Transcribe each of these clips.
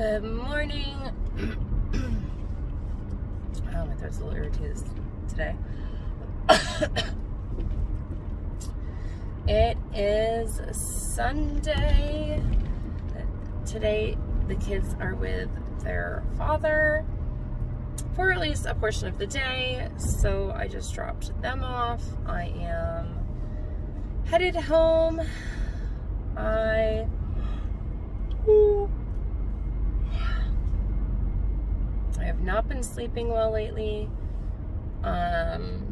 Good morning. Oh, my throat's a little irritated today. It is Sunday. Today, the kids are with their father for at least a portion of the day. So I just dropped them off. I am headed home. I have not been sleeping well lately. Cameron's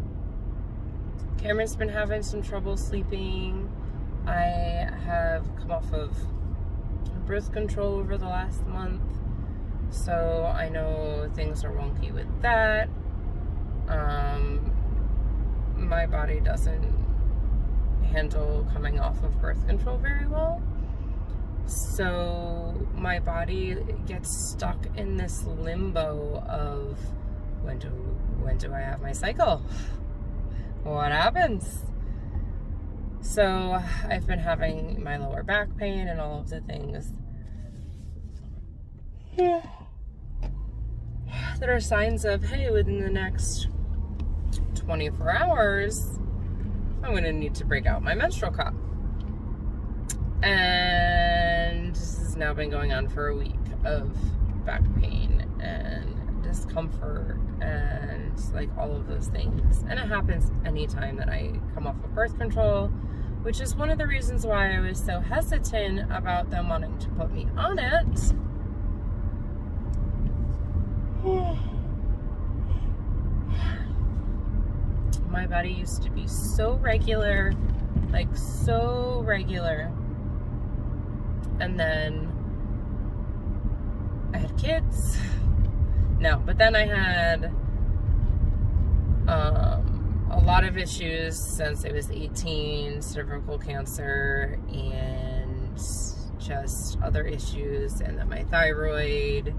been having some trouble sleeping. I have come off of birth control over the last month, so I know things are wonky with that. My body doesn't handle coming off of birth control very well. So my body gets stuck in this limbo of when do I have my cycle? What happens? So I've been having my lower back pain and all of the things that are signs of, hey, within the next 24 hours, I'm going to need to break out my menstrual cup. And this has now been going on for a week of back pain and discomfort and like all of those things. And it happens anytime that I come off of birth control, which is one of the reasons why I was so hesitant about them wanting to put me on it. My body used to be so regular, like so regular. And then I had kids. No, but then I had a lot of issues since I was 18, cervical cancer and just other issues, and then my thyroid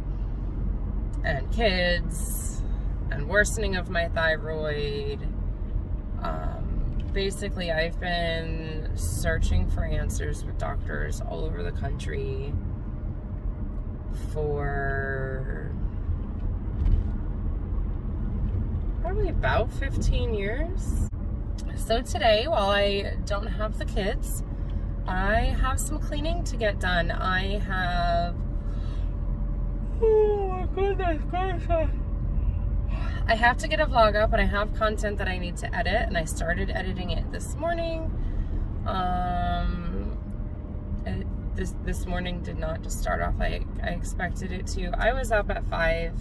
and kids and worsening of my thyroid. Basically, I've been searching for answers with doctors all over the country for probably about 15 years. So today, while I don't have the kids, I have some cleaning to get done. I have, oh my goodness gracious, I have to get a vlog up, and I have content that I need to edit, and I started editing it this morning. This morning did not just start off like I expected it to. I was up at 5,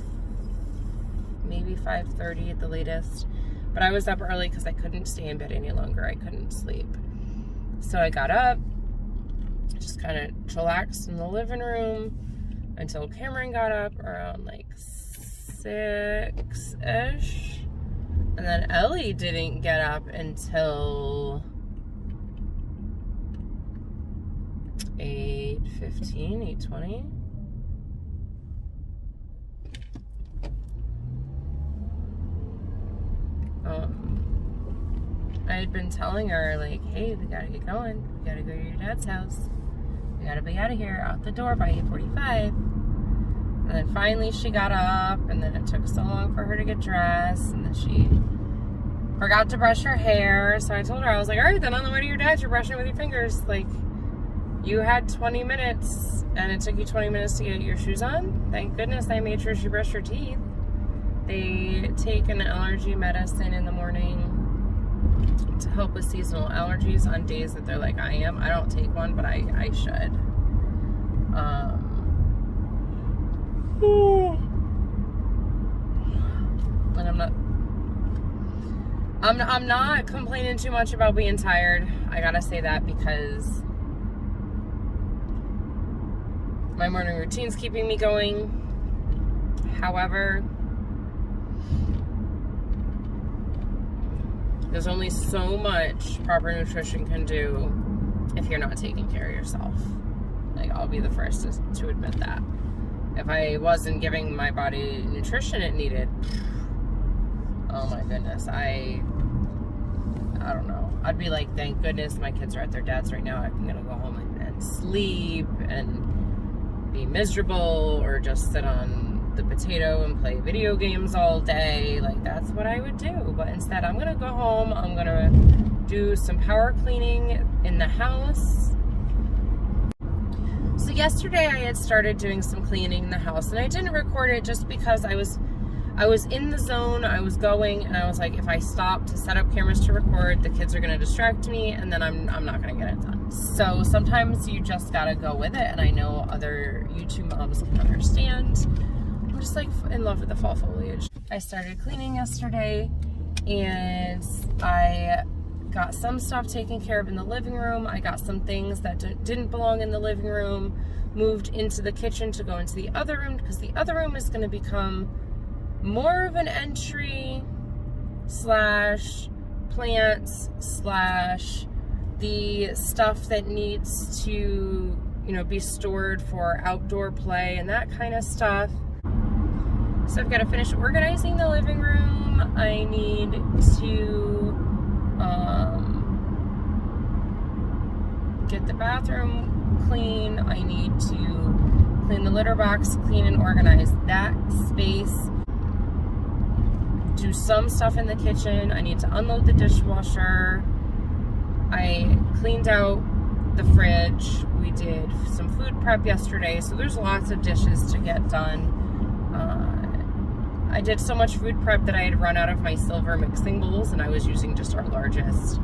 maybe 5:30 at the latest, but I was up early because I couldn't stay in bed any longer. I couldn't sleep. So I got up, just kind of chillaxed in the living room until Cameron got up around like 6-ish, and then Ellie didn't get up until 8:15, 8:20. I had been telling her, like, hey, we gotta get going. We gotta go to your dad's house. We gotta be out of here, out the door by 8:45. And then finally she got up, and then it took so long for her to get dressed, and then she forgot to brush her hair. So I told her, I was like, all right, then on the way to your dad's, you're brushing with your fingers. Like, you had 20 minutes, and it took you 20 minutes to get your shoes on. Thank goodness I made sure she brushed her teeth. They take an allergy medicine in the morning to help with seasonal allergies on days that they're like I am. I don't take one, but I should. And I'm not complaining too much about being tired. I gotta say that because my morning routine's keeping me going. However, there's only so much proper nutrition can do if you're not taking care of yourself. Like, I'll be the first to admit that. If I wasn't giving my body nutrition it needed, oh my goodness, I don't know. I'd be like, thank goodness my kids are at their dad's right now. I'm gonna go home and sleep and be miserable or just sit on the potato and play video games all day. Like, that's what I would do. But instead, I'm gonna go home, I'm gonna do some power cleaning in the house. So yesterday I had started doing some cleaning in the house, and I didn't record it just because I was in the zone. I was going, and I was like, if I stop to set up cameras to record, the kids are gonna distract me, and then I'm not gonna get it done. So sometimes you just gotta go with it, and I know other YouTube moms can understand. I'm just like in love with the fall foliage. I started cleaning yesterday, and I got some stuff taken care of in the living room. I got some things that didn't belong in the living room moved into the kitchen to go into the other room, because the other room is going to become more of an entry slash plants slash the stuff that needs to, you know, be stored for outdoor play and that kind of stuff. So I've got to finish organizing the living room. I need to get the bathroom clean. I need to clean the litter box, clean and organize that space. Do some stuff in the kitchen. I need to unload the dishwasher. I cleaned out the fridge. We did some food prep yesterday, so there's lots of dishes to get done. I did so much food prep that I had run out of my silver mixing bowls, and I was using just our largest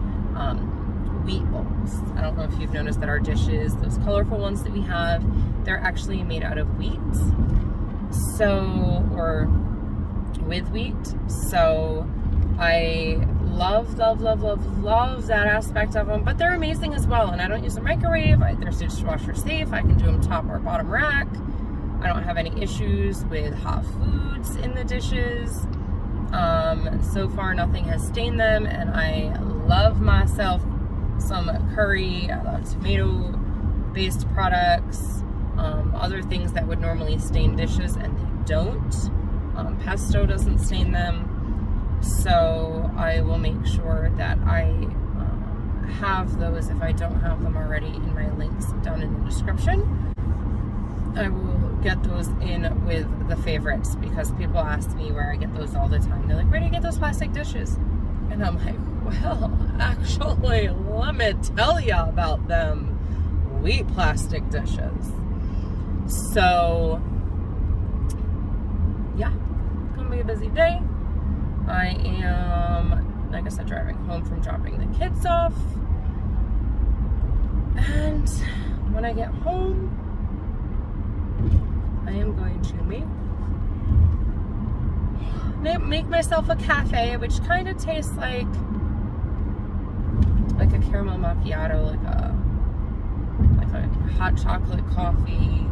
wheat bowls. I don't know if you've noticed that our dishes, those colorful ones that we have, they're actually made out of wheat. So, or with wheat. So I love that aspect of them, but they're amazing as well. And I don't use a microwave. They're dishwasher safe. I can do them top or bottom rack. I don't have any issues with hot foods in the dishes. So far nothing has stained them, and I love myself some curry. I love tomato based products, other things that would normally stain dishes and they don't. Pesto doesn't stain them, so I will make sure that I have those if I don't have them already in my links down in the description. I will get those in with the favorites, because people ask me where I get those all the time. They're like, where do you get those plastic dishes? And I'm like, well, actually, let me tell you about them wheat plastic dishes. So yeah, it's gonna be a busy day. I am, like I said, driving home from dropping the kids off, and when I get home, I am going to make myself a cafe, which kind of tastes like a caramel macchiato, like a hot chocolate coffee.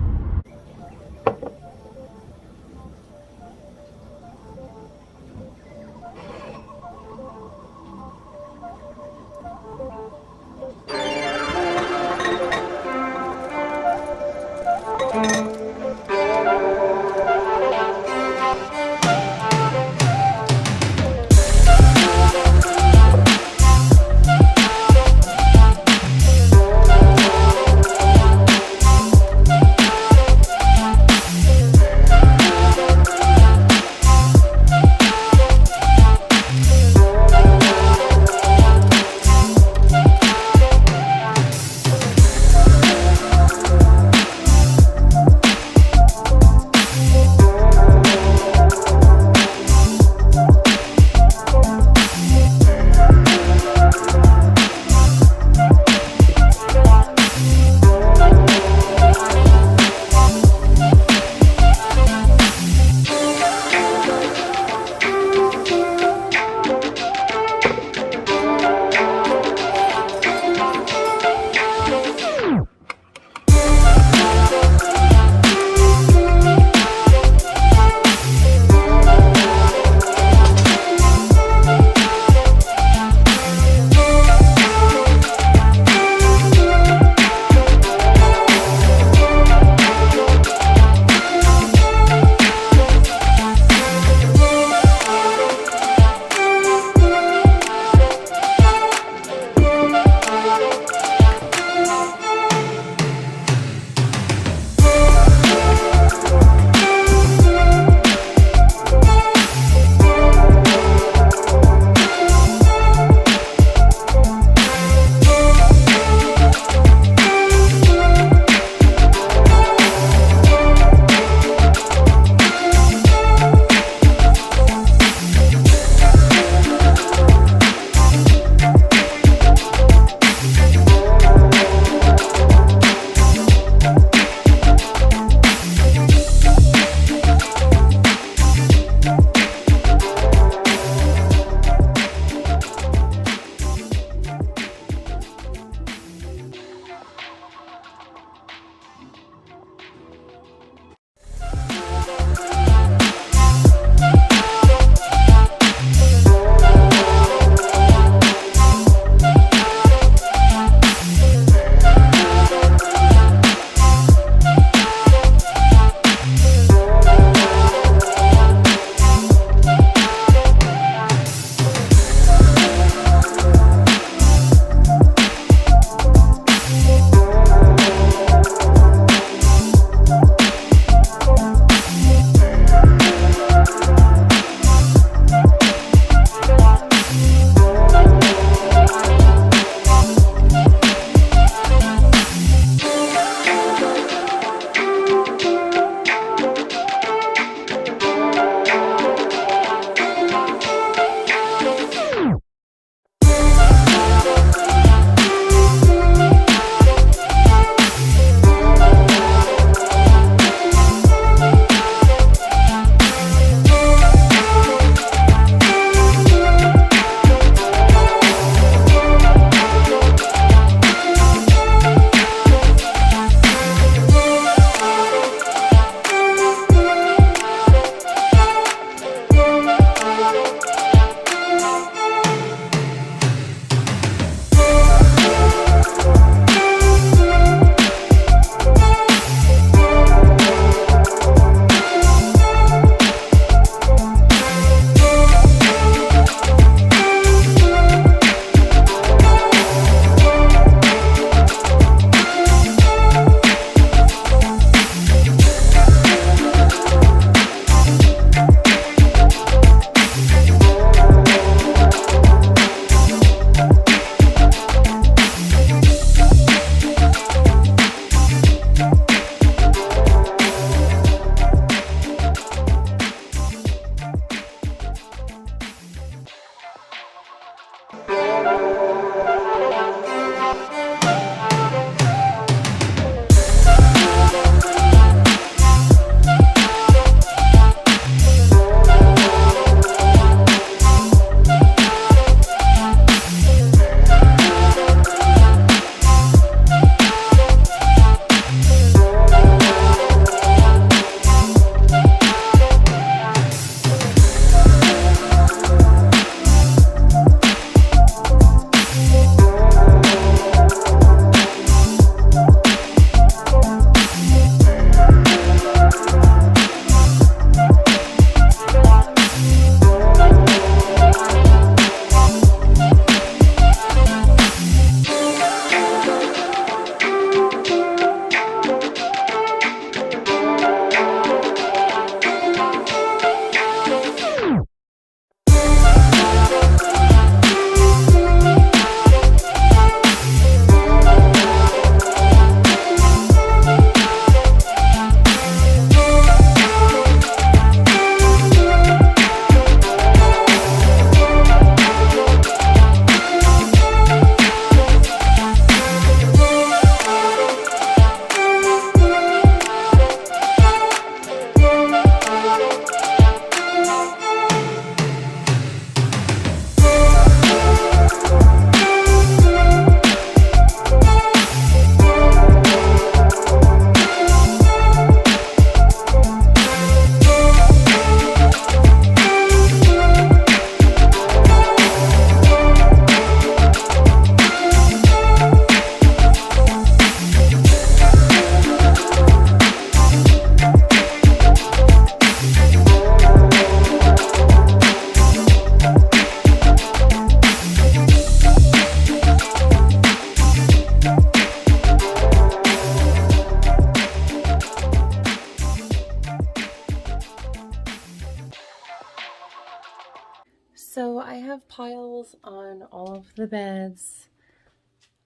have piles on all of the beds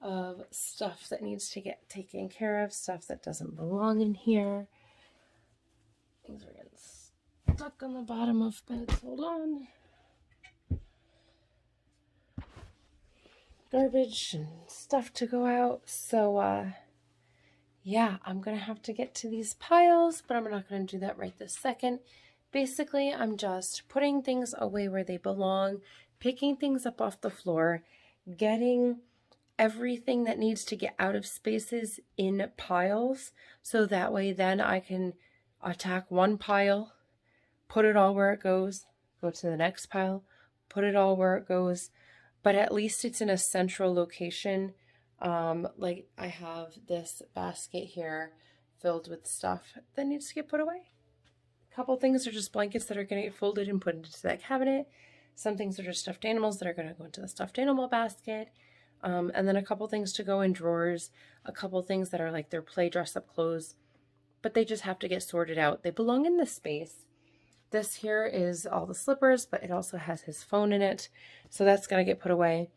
of stuff that needs to get taken care of, stuff that doesn't belong in here. Things are getting stuck on the bottom of beds. Hold on. Garbage and stuff to go out. So, yeah, I'm going to have to get to these piles, but I'm not going to do that right this second. Basically, I'm just putting things away where they belong, picking things up off the floor, getting everything that needs to get out of spaces in piles, so that way then I can attack one pile, put it all where it goes, go to the next pile, put it all where it goes, but at least it's in a central location. Like I have this basket here filled with stuff that needs to get put away. A couple things are just blankets that are going to get folded and put into that cabinet. Some things are just stuffed animals that are going to go into the stuffed animal basket. And then a couple things to go in drawers, a couple things that are like their play dress-up clothes, but they just have to get sorted out. They belong in this space. This here is all the slippers, but it also has his phone in it, so that's got to get put away.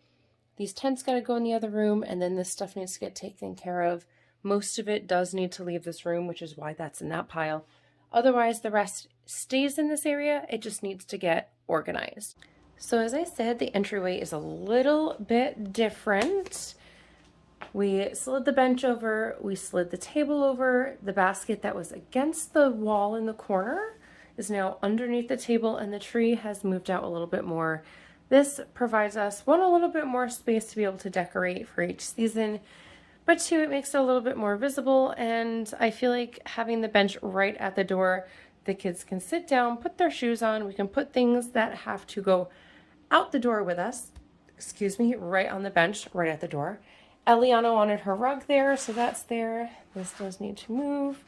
These tents got to go in the other room, and then this stuff needs to get taken care of. Most of it does need to leave this room, which is why that's in that pile. Otherwise, the rest stays in this area. It just needs to get organized. So as I said, the entryway is a little bit different. We slid the bench over, we slid the table over. The basket that was against the wall in the corner is now underneath the table, and the tree has moved out a little bit more. This provides us, one, a little bit more space to be able to decorate for each season, but two, it makes it a little bit more visible, and I feel like having the bench right at the door, the kids can sit down, put their shoes on, we can put things that have to go out the door with us, right on the bench, right at the door. Eliana wanted her rug there, so that's there. This does need to move.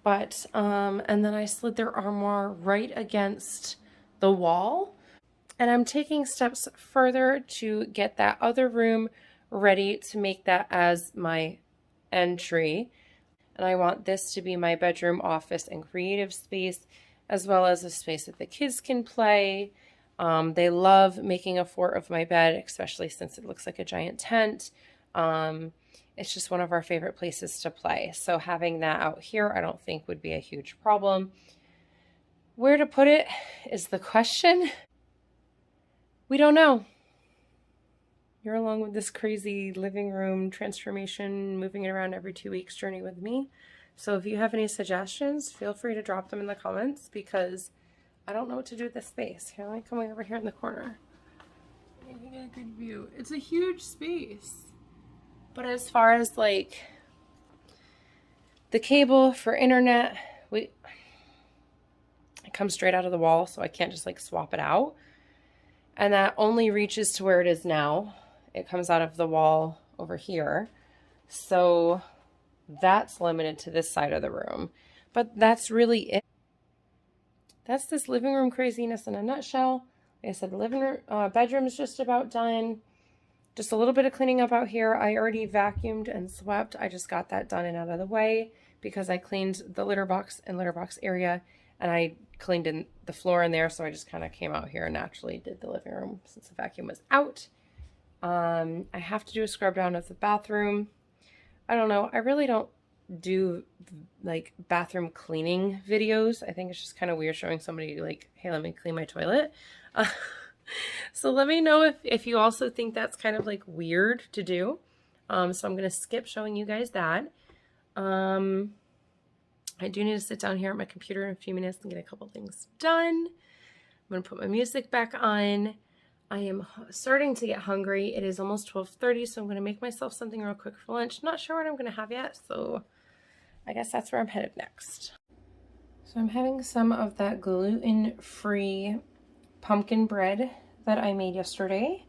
But, and then I slid their armoire right against the wall. And I'm taking steps further to get that other room ready to make that as my entry. And I want this to be my bedroom, office, and creative space, as well as a space that the kids can play. They love making a fort of my bed, especially since it looks like a giant tent. It's just one of our favorite places to play. So having that out here, I don't think would be a huge problem. Where to put it is the question. We don't know. You're along with this crazy living room transformation, moving it around every 2 weeks journey with me. So if you have any suggestions, feel free to drop them in the comments, because I don't know what to do with this space. Here, let me come over here in the corner. You can get a good view. It's a huge space. But as far as like the cable for internet, it comes straight out of the wall, so I can't just like swap it out. And that only reaches to where it is now. It comes out of the wall over here. So that's limited to this side of the room. But that's really it. That's this living room craziness in a nutshell. Like I said, the living room, bedroom is just about done. Just a little bit of cleaning up out here. I already vacuumed and swept. I just got that done and out of the way because I cleaned the litter box and litter box area, and I cleaned in the floor in there. So I just kind of came out here and naturally did the living room since the vacuum was out. I have to do a scrub down of the bathroom. I don't know. I really don't do like bathroom cleaning videos. I think it's just kind of weird showing somebody like, hey, let me clean my toilet. So let me know if you also think that's kind of like weird to do. So I'm going to skip showing you guys that. I do need to sit down here at my computer in a few minutes and get a couple things done. I'm going to put my music back on. I am starting to get hungry. It is almost 12:30, so I'm going to make myself something real quick for lunch. Not sure what I'm going to have yet, so I guess that's where I'm headed next. So I'm having some of that gluten-free pumpkin bread that I made yesterday.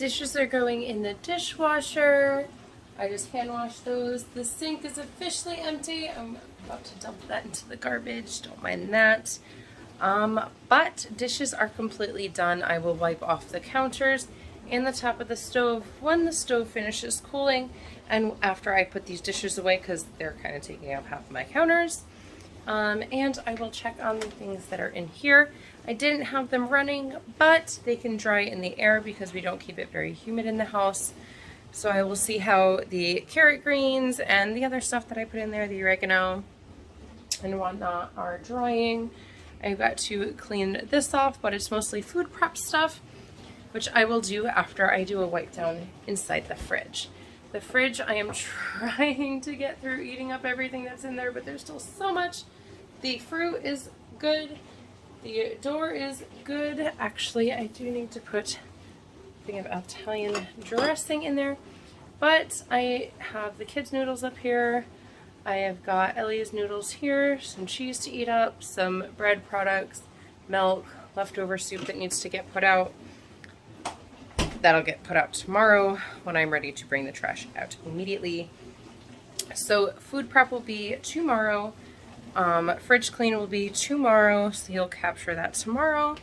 Dishes are going in the dishwasher. I just hand washed those. The sink is officially empty. I'm about to dump that into the garbage. Don't mind that. But dishes are completely done. I will wipe off the counters and the top of the stove when the stove finishes cooling, and after I put these dishes away because they're kind of taking up half of my counters. And I will check on the things that are in here. I didn't have them running, but they can dry in the air because we don't keep it very humid in the house. So I will see how the carrot greens and the other stuff that I put in there, the oregano and whatnot, are drying. I've got to clean this off, but it's mostly food prep stuff, which I will do after I do a wipe down inside the fridge. The fridge, I am trying to get through eating up everything that's in there, but there's still so much. The fruit is good. The door is good. Actually, I do need to put a thing of Italian dressing in there. But I have the kids' noodles up here. I have got Ellie's noodles here, some cheese to eat up, some bread products, milk, leftover soup that needs to get put out. That'll get put out tomorrow when I'm ready to bring the trash out immediately. So food prep will be tomorrow. Fridge clean will be tomorrow, so you'll capture that tomorrow.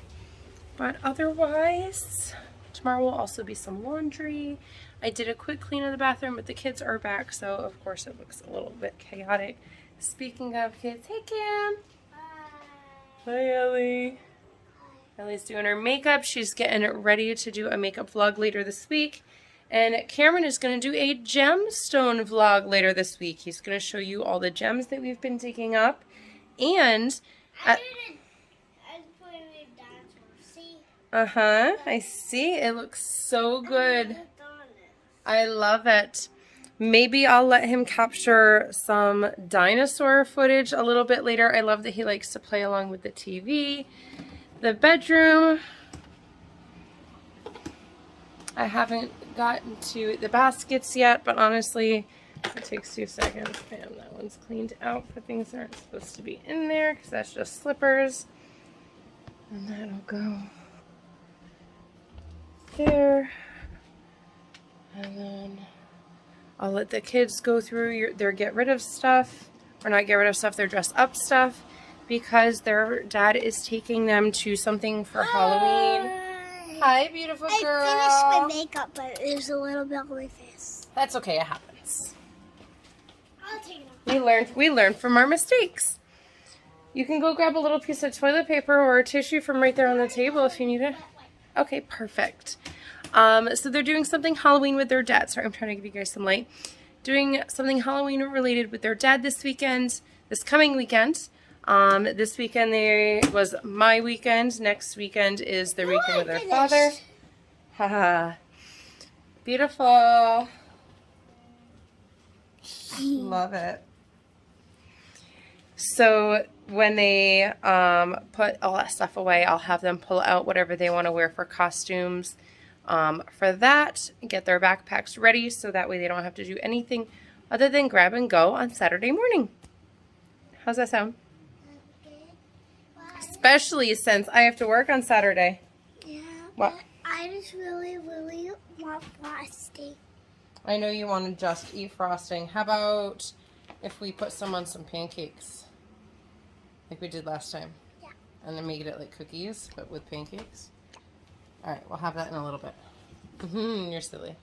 But otherwise, tomorrow will also be some laundry. I did a quick clean of the bathroom, but the kids are back, so of course it looks a little bit chaotic. Speaking of kids, hey Cam! Hi Ellie! Ellie's doing her makeup. She's getting ready to do a makeup vlog later this week. And Cameron is going to do a gemstone vlog later this week. He's going to show you all the gems that we've been digging up. And... I see. It looks so good. I love it. Maybe I'll let him capture some dinosaur footage a little bit later. I love that he likes to play along with the TV. The bedroom, I haven't gotten to the baskets yet, but honestly, it takes 2 seconds. Bam, that one's cleaned out for things that aren't supposed to be in there, because that's just slippers. And that'll go there. And then I'll let the kids go through their get rid of stuff, or not get rid of stuff, their dress up stuff, because their dad is taking them to something for Halloween. Hi, beautiful girl. I finished my makeup, but there's a little bit on my face. That's okay, it happens. I'll take it off. We learn from our mistakes. You can go grab a little piece of toilet paper or a tissue from right there on the table if you need it. Okay, perfect. So they're doing something Halloween with their dad. Sorry, I'm trying to give you guys some light. Doing something Halloween related with their dad this coming weekend. This weekend was my weekend. Next weekend is their weekend with their father. Haha. Beautiful. Love it. So when they put all that stuff away, I'll have them pull out whatever they want to wear for costumes. For that, get their backpacks ready so that way they don't have to do anything other than grab and go on Saturday morning. How's that sound? Especially since I have to work on Saturday. Yeah, what? I just really, really want frosting. I know you want to just eat frosting. How about if we put some on some pancakes? Like we did last time. Yeah. And then make it like cookies, but with pancakes. Alright, we'll have that in a little bit. You're silly.